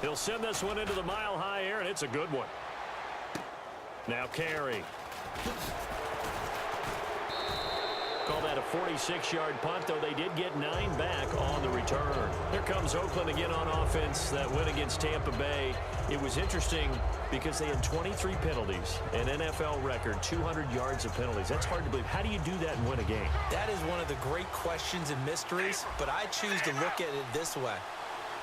He'll send this one into the mile-high air, and it's a good one. Now carry. Call that a 46-yard punt, though they did get 9 back on the return. Here comes Oakland again on offense. That win against Tampa Bay. It was interesting because they had 23 penalties, an NFL record, 200 yards of penalties. That's hard to believe. How do you do that and win a game? That is one of the great questions and mysteries, but I choose to look at it this way.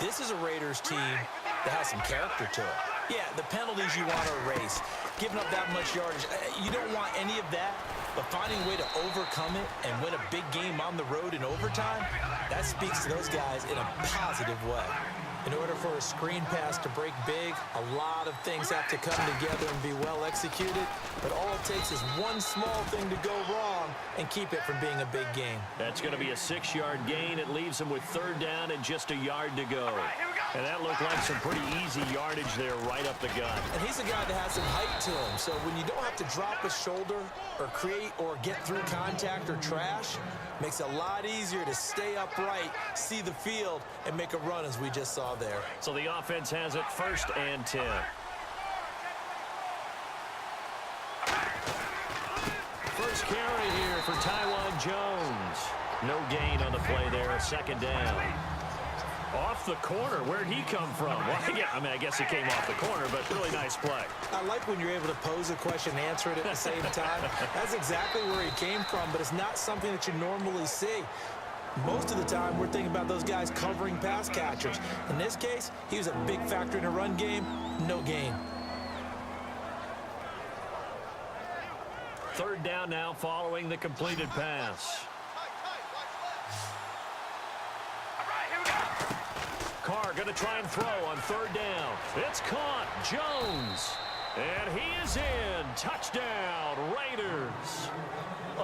This is a Raiders team that has some character to it. Yeah, the penalties you want to erase. Giving up that much yardage, you don't want any of that. But finding a way to overcome it and win a big game on the road in overtime, that speaks to those guys in a positive way. In order for a screen pass to break big, a lot of things have to come together and be well executed. But all it takes is one small thing to go wrong and keep it from being a big game. That's going to be a 6-yard gain. It leaves them with 3rd down and just a yard to go. And that looked like some pretty easy yardage there right up the gut. And he's a guy that has some height to him. So when you don't have to drop a shoulder or create or get through contact or trash, makes it a lot easier to stay upright, see the field, and make a run as we just saw there. So the offense has it 1st and 10. First carry here for Taiwan Jones. No gain on the play there, 2nd down. Off the corner, where'd he come from? Well, yeah, I mean, I guess he came off the corner, but really nice play. I like when you're able to pose a question and answer it at the same time. That's exactly where he came from, but it's not something that you normally see. Most of the time, we're thinking about those guys covering pass catchers. In this case, he was a big factor in a run game. No gain. 3rd down now following the completed pass. Carr going to try and throw on 3rd down. It's caught. Jones. And he is in. Touchdown, Raiders.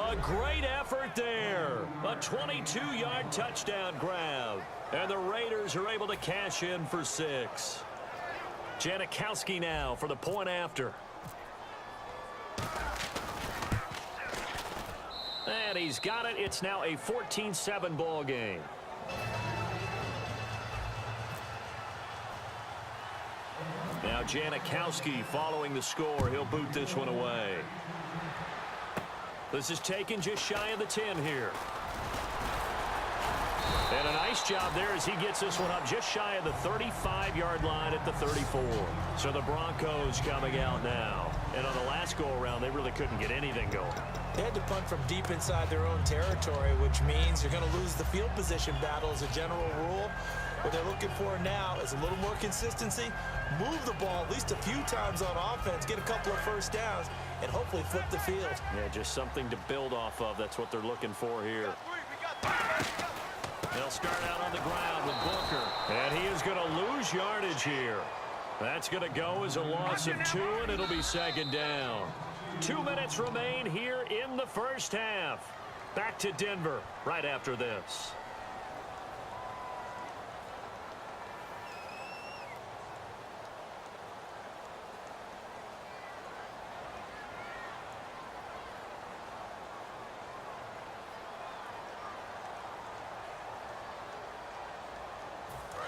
A great effort there. A 22-yard touchdown grab. And the Raiders are able to cash in for 6. Janikowski now for the point after. And he's got it. It's now a 14-7 ball game. Now Janikowski following the score. He'll boot this one away. This is taken just shy of the 10 here. And a nice job there as he gets this one up just shy of the 35-yard line at the 34. So the Broncos coming out now. And on the last go-around, they really couldn't get anything going. They had to punt from deep inside their own territory, which means you're going to lose the field position battle as a general rule. What they're looking for now is a little more consistency, move the ball at least a few times on offense, get a couple of 1st downs, and hopefully flip the field. Yeah, just something to build off of. That's what they're looking for here. They'll start out on the ground with Booker. And he is going to lose yardage here. That's going to go as a loss of 2, and it'll be 2nd down. 2 minutes remain here in the 1st half. Back to Denver right after this.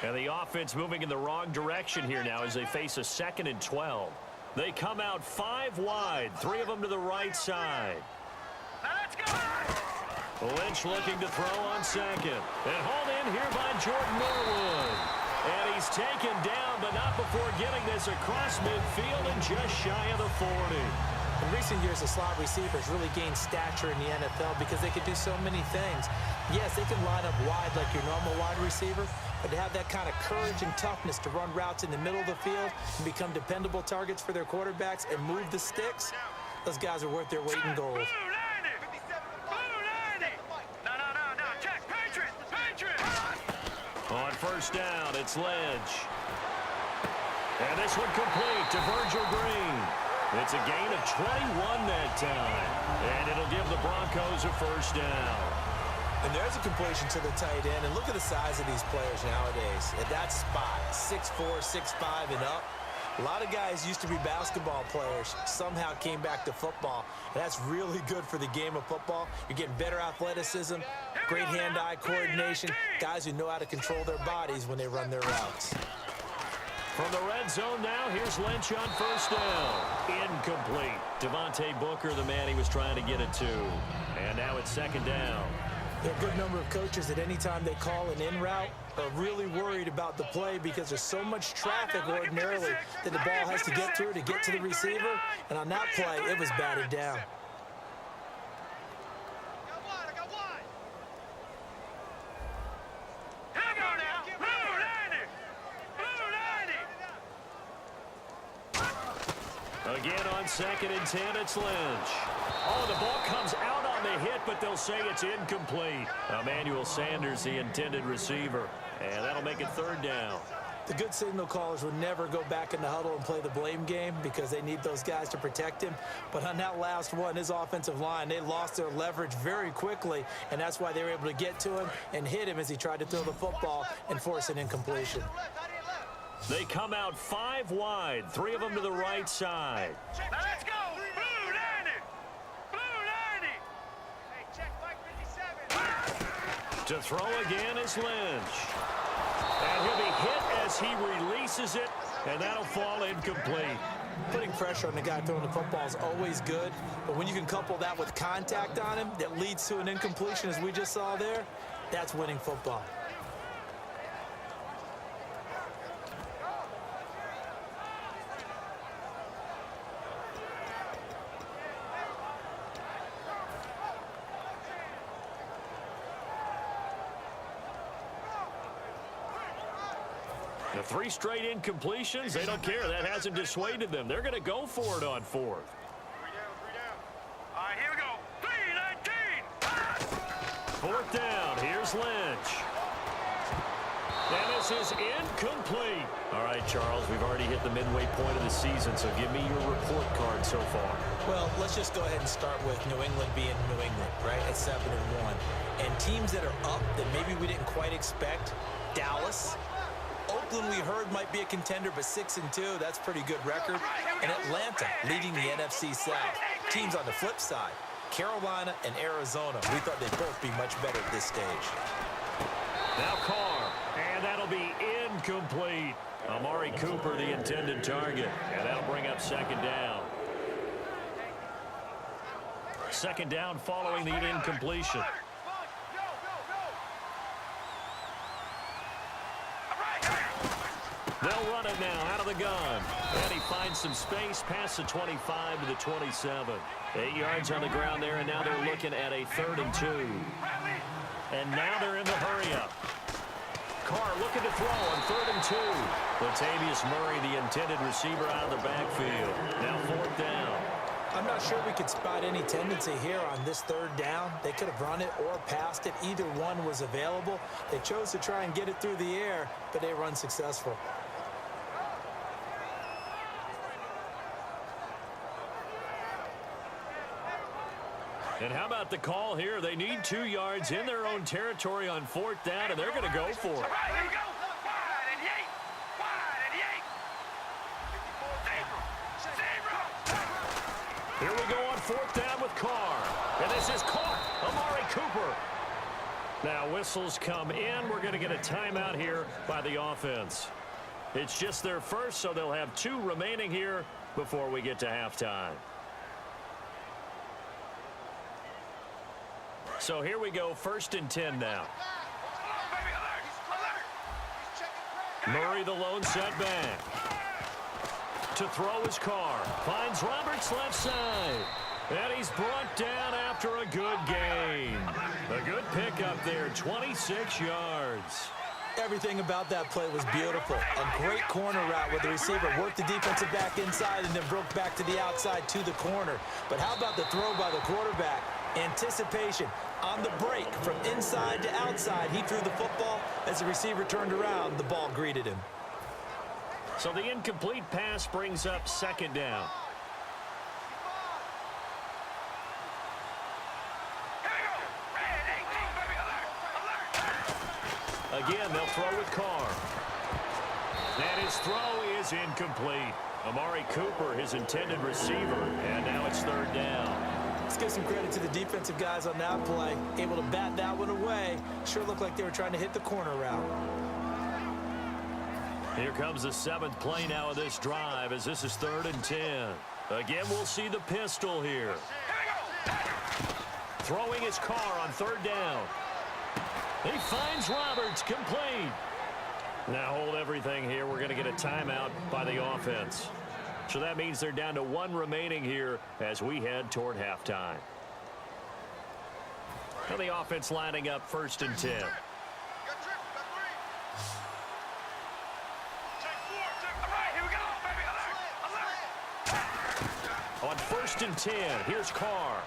And the offense moving in the wrong direction here now as they face a 2nd and 12. They come out 5 wide, 3 of them to the right side. Let's go! Lynch looking to throw on 2nd. And hauled in here by Jordan Norwood. And he's taken down, but not before getting this across midfield and just shy of the 40. In recent years, the slot receivers really gained stature in the NFL because they could do so many things. Yes, they can line up wide like your normal wide receiver, but to have that kind of courage and toughness to run routes in the middle of the field and become dependable targets for their quarterbacks and move the sticks, those guys are worth their weight in gold. On 1st down, it's Ledge. And this one complete to Virgil Green. It's a gain of 21 that time. And it'll give the Broncos a 1st down. And there's a completion to the tight end. And look at the size of these players nowadays. At that spot, 6'4", 6'5", and up. A lot of guys used to be basketball players, somehow came back to football. And that's really good for the game of football. You're getting better athleticism, great hand-eye coordination, guys who know how to control their bodies when they run their routes. From the red zone now, here's Lynch on first down. Incomplete. Devontae Booker, the man he was trying to get it to. And now it's second down. There are a good number of coaches that any time they call an in route are really worried about the play because there's so much traffic ordinarily that the ball has to get through to get to the receiver. And on that play, it was batted down. Again on 2nd and 10, it's Lynch. Oh, the ball comes out on the hit, but they'll say it's incomplete. Emmanuel Sanders, the intended receiver, and that'll make it third down. The good signal callers would never go back in the huddle and play the blame game because they need those guys to protect him. But on that last one, his offensive line, they lost their leverage very quickly, and that's why they were able to get to him and hit him as he tried to throw the football and force an incompletion. They come out 5 wide, 3 of them to the right side. Now let's go! Blue 90! Blue 90! Hey, check Mike 57. To throw again is Lynch. And he'll be hit as he releases it, and that'll fall incomplete. Putting pressure on the guy throwing the football is always good, but when you can couple that with contact on him that leads to an incompletion, as we just saw there, that's winning football. The 3 straight incompletions, they don't care. That hasn't dissuaded them. They're going to go for it on 4th. 3 down, 3 down. All right, here we go. 3-19. 4th down. Here's Lynch. And this is incomplete. All right, Charles, we've already hit the midway point of the season, so give me your report card so far. Well, let's just go ahead and start with New England being New England, right, at 7-1. And teams that are up that maybe we didn't quite expect, Dallas. Oakland, we heard, might be a contender, but 6-2, that's a pretty good record. And Atlanta leading the NFC South. Teams on the flip side, Carolina and Arizona, we thought they'd both be much better at this stage. Now Carr, and that'll be incomplete. Amari Cooper, the intended target, and that'll bring up 2nd down. 2nd down following the incompletion. They'll run it now out of the gun. And he finds some space past the 25 to the 27. 8 yards on the ground there, and now they're looking at a 3rd and 2. And now they're in the hurry-up. Carr looking to throw on 3rd and 2. Latavius Murray, the intended receiver, out of the backfield. Now 4th down. I'm not sure we could spot any tendency here on this 3rd down. They could have run it or passed it. Either one was available. They chose to try and get it through the air, but they were unsuccessful. And how about the call here? They need 2 yards in their own territory on 4th down, and they're going to go for it. All right, here we go. Wide and yank. Wide and yank. 54, 0. Here we go on 4th down with Carr. And this is caught. Amari Cooper. Now whistles come in. We're going to get a timeout here by the offense. It's just their first, so they'll have 2 remaining here before we get to halftime. So here we go, 1st and 10 now. Murray, the lone setback. To throw his Carr. Finds Roberts left side. And he's brought down after a good gain. A good pickup there, 26 yards. Everything about that play was beautiful. A great corner route where the receiver worked the defensive back inside and then broke back to the outside to the corner. But how about the throw by the quarterback? Anticipation on the break from inside to outside. He threw the football. As the receiver turned around, the ball greeted him. So the incomplete pass brings up 2nd down. Again, they'll throw with Carr. And his throw is incomplete. Amari Cooper, his intended receiver, and now it's 3rd down. Let's give some credit to the defensive guys on that play. Able to bat that one away. Sure looked like they were trying to hit the corner route. Here comes the 7th play now of this drive as this is 3rd and 10. Again, we'll see the pistol here. Throwing his car on 3rd down. He finds Roberts, complete. Now hold everything here. We're going to get a timeout by the offense. So that means they're down to 1 remaining here as we head toward halftime. Now the offense lining up 1st and 10. On 1st and 10, here's Carr.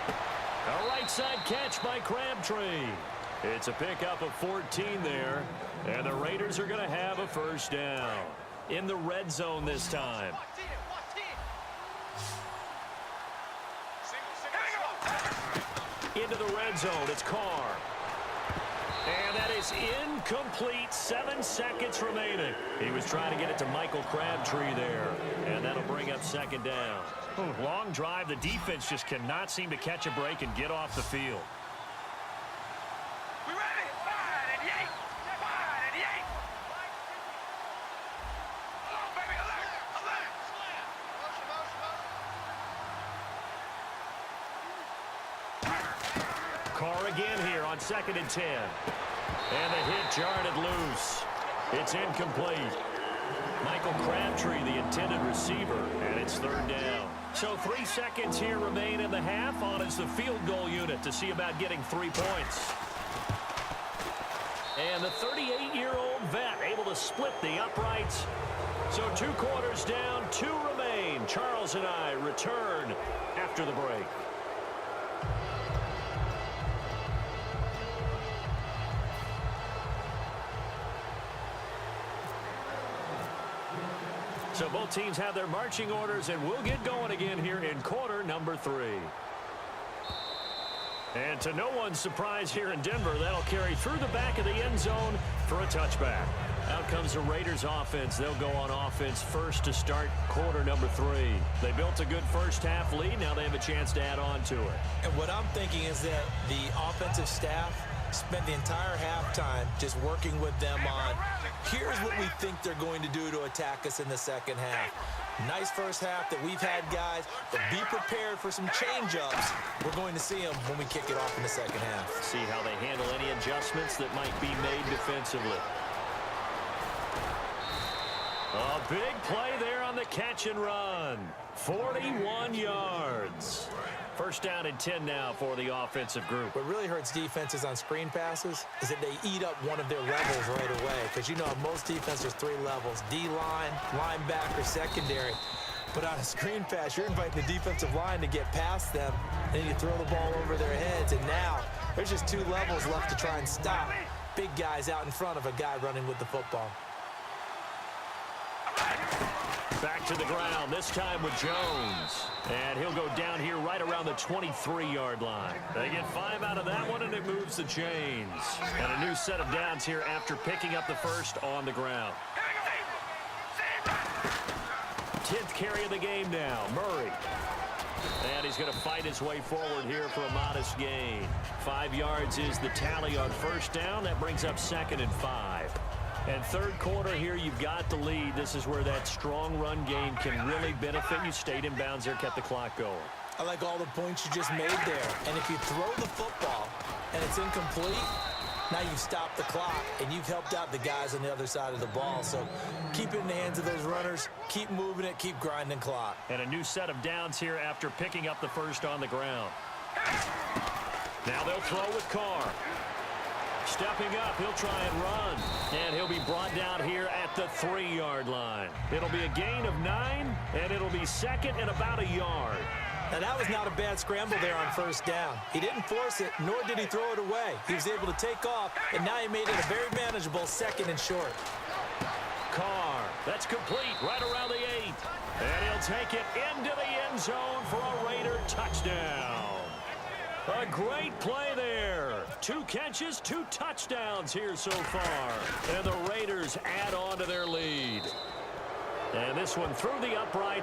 A right side catch by Crabtree. It's a pickup of 14 there, and the Raiders are going to have a 1st down. In the red zone this time. Into the red zone, it's Carr. And that is incomplete. 7 seconds remaining. He was trying to get it to Michael Crabtree there. And that'll bring up 2nd down. Long drive. The defense just cannot seem to catch a break and get off the field. We ready? 5 and 8. 5 and 8. Come on, baby. Alert. Carr again here on 2nd and 10. And the hit jarred it loose. It's incomplete. Michael Crabtree, the intended receiver, and it's 3rd down. So 3 seconds here remain in the half on as the field goal unit to see about getting 3 points. And the 38-year-old vet able to split the uprights. So 2 quarters down, 2 remain. Charles and I return after the break. So both teams have their marching orders, and we'll get going again here in quarter number 3. And to no one's surprise here in Denver, that'll carry through the back of the end zone for a touchback. Out comes the Raiders offense. They'll go on offense first to start quarter number 3. They built a good first half lead. Now they have a chance to add on to it. And what I'm thinking is that the offensive staff spent the entire halftime just working with them on, here's what we think they're going to do to attack us in the second half. Nice first half that we've had, guys, but be prepared for some change-ups. We're going to see them when we kick it off in the second half. See how they handle any adjustments that might be made defensively. A big play there on the catch and run. 41 yards. 1st down and 10 now for the offensive group. What really hurts defenses on screen passes is that they eat up one of their levels right away. Because you know, most defenses there's 3 levels: D-line, linebacker, secondary. But on a screen pass, you're inviting the defensive line to get past them, and you throw the ball over their heads. And now there's just 2 levels left to try and stop big guys out in front of a guy running with the football. Back to the ground, this time with Jones. And he'll go down here right around the 23-yard line. They get 5 out of that one, and it moves the chains. And a new set of downs here after picking up the first on the ground. 10th carry of the game now, Murray. And he's going to fight his way forward here for a modest gain. 5 yards is the tally on 1st down. That brings up 2nd and 5. And 3rd quarter here, you've got the lead. This is where that strong run game can really benefit you. Stayed in bounds there, kept the clock going. I like all the points you just made there. And if you throw the football and it's incomplete, now you've stopped the clock and you've helped out the guys on the other side of the ball. So keep it in the hands of those runners. Keep moving it. Keep grinding clock. And a new set of downs here after picking up the first on the ground. Now they'll throw with Carr. Stepping up, he'll try and run. And he'll be brought down here at the 3-yard line. It'll be a gain of 9, and it'll be 2nd and about a yard. Now, that was not a bad scramble there on 1st down. He didn't force it, nor did he throw it away. He was able to take off, and now he made it a very manageable 2nd and short. Carr, that's complete right around the 8. And he'll take it into the end zone for a Raider touchdown. A great play there. 2 catches, 2 touchdowns here so far. And the Raiders add on to their lead. And this one through the uprights.